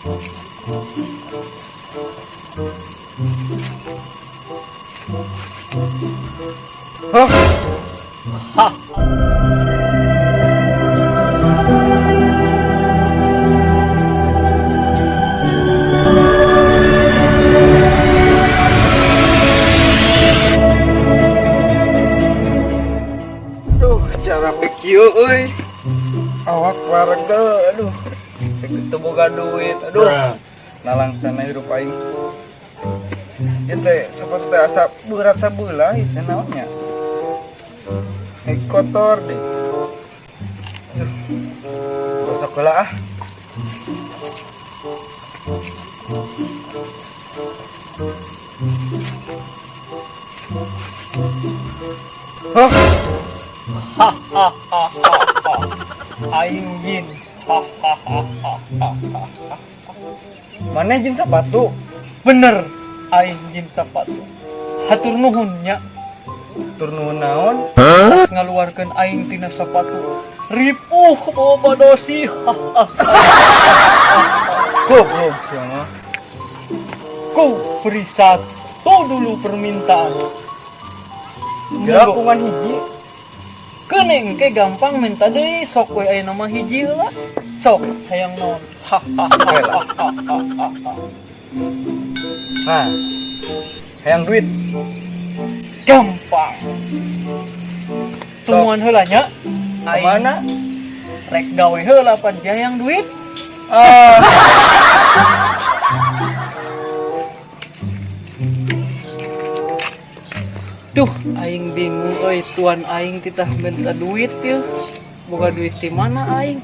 Aduh, cara pikir euy. Awak wareg teh, aduh. Teu boga duit, aduh. Nalang sana hirup aing. Ieu teh sapotu teh asa berat sabeula ieu teh naonnya. Kotor deh. Aduh. Gosok heula ah. Aing jin. Mana jin sepatu? Bener, aing jin sepatu. Hatur nuhun nya. Tur nuhun naon? Pas ngaluarkeun aing tina sepatu. Ripuh bawa badosi. Goblok sia. Ku beri satu dulu permintaan. Kira aku ngan hiji. Kening ke gampang minta deui sok we aya nama hiji heula. Sok hayang naon. Nah. Hayang duit. Gampang. Tumuan heula nya. Mana? Rek gawe heula pan hayang duit. Duh, aing bingung euy, tuan aing titah minta duit yeuh. Boga duit di mana aing?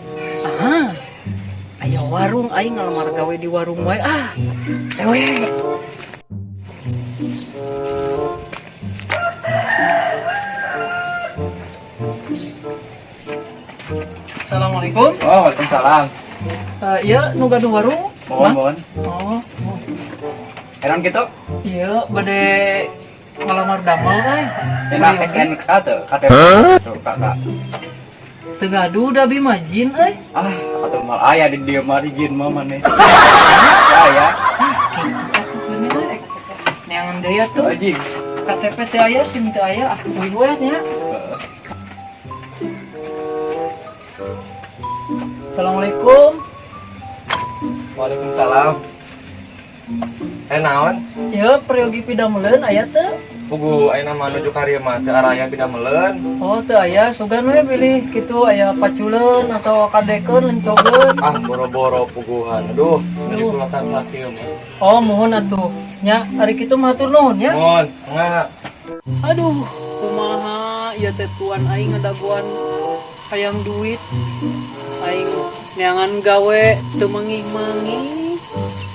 Aha. Aya warung aing ngalamar gawe di warung wae. Ah. Ewe. Assalamualaikum. Oh, waalaikumsalam. Iya, nu gaduh warung? Mohon. Oh. Heran gitu? Iya, bade ngalamar damel kan? Enak SNK tuh, KTP tuh kakak. Teu gaduh da bi majin euy. Ah, atuh mal aya di dieu mah izin mah maneh. Ya. Neangan deui atuh. Anjing. KTP teu aya, SIM teu aya, we nya. Assalamualaikum. Waalaikumsalam. Naon? Ya, peryogi pidameleun aya teu? Pugu ayeuna mah nuju ka rieu mah teu araya pidameleun. Oh, teu aya, sugan we pilih kitu aya paculeun atau kadekeun lencogeun. Ah, boro-boro puguhan. Aduh, jadi sulasan sakieu mah. Oh, mohon atuh. Nya, ari kitu matur nuhun ya. Mohon, enggak. Aduh, kumaha ieu teh tuan aing ngadaguan hayang duit. Aing neangan gawe teu mangih-mangih.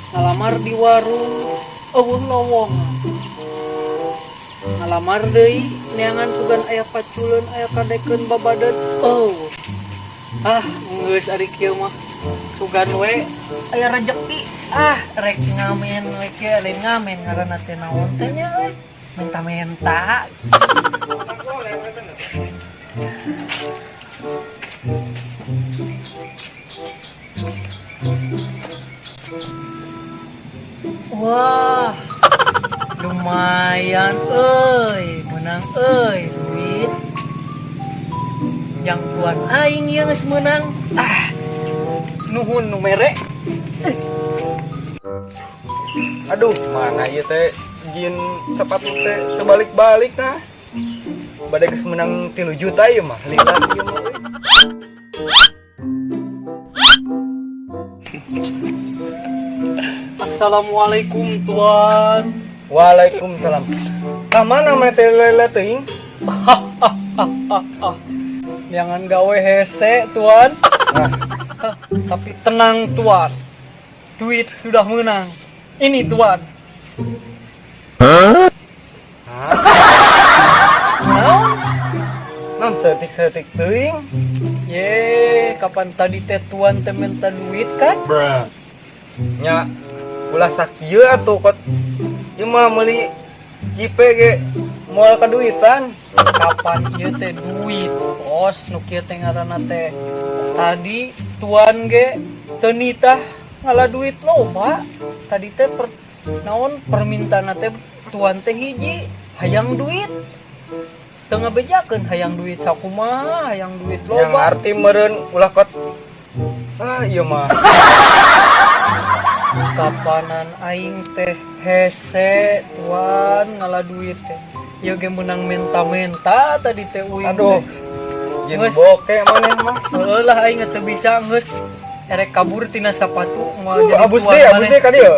Ngalamar di warung eueuh lowongan. Ngalamar deui neangan sugan aya paculeun aya kadekeun babadeut. Oh. Ah, geus ari kieu mah sugan we aya rejeki. Ah, rek ngamen we kieu lain ngamen ngaranna teh naon teh nya euy. Menta-menta. Wah, lumayan euy, menang euy duit. Yang tuan aing yang geus menang. Ah, nuhun nu mere. Aduh, mana ieu teh jin sepatu teh terbalik-balik nah. Bade geus menang 3 juta ieu mah, lila ieu mah. Assalamualaikum tuan. Waalaikumsalam. Ka mana mah teh lele teuing? Jangan gawe hese tuan. Nah, Tapi tenang tuan. Duit sudah menang. Ini tuan. Naon? non setik-setik teuing. Ye, kapan tadi teh tuan teh minta duit kan? Nya ulah sakieu atuh kot. Ieu mah meuli cipe ge moal kaduitan. Kapan ieu teh duit, bos? Nu kieu teh ngaranna teh. Tadi tuan ge teu nitah ngalah duit loba. Tadi teh naon permintaan teh tuan teh hiji hayang duit. Tengah bejakeun hayang duit sakumaha, hayang duit Yang loba. arti meureun ulah kot. Iya mah. Kapanan aing teh hese tuan ngalah duit teh. Ieu ge menang menta-menta tadi teh uing. Aduh. Jin Geus. bokeh maneh mah. Heueuh lah aing teu bisa geus. Erek kabur tina sapatu moal jadi Abus tuan deh maneh. ka dieu.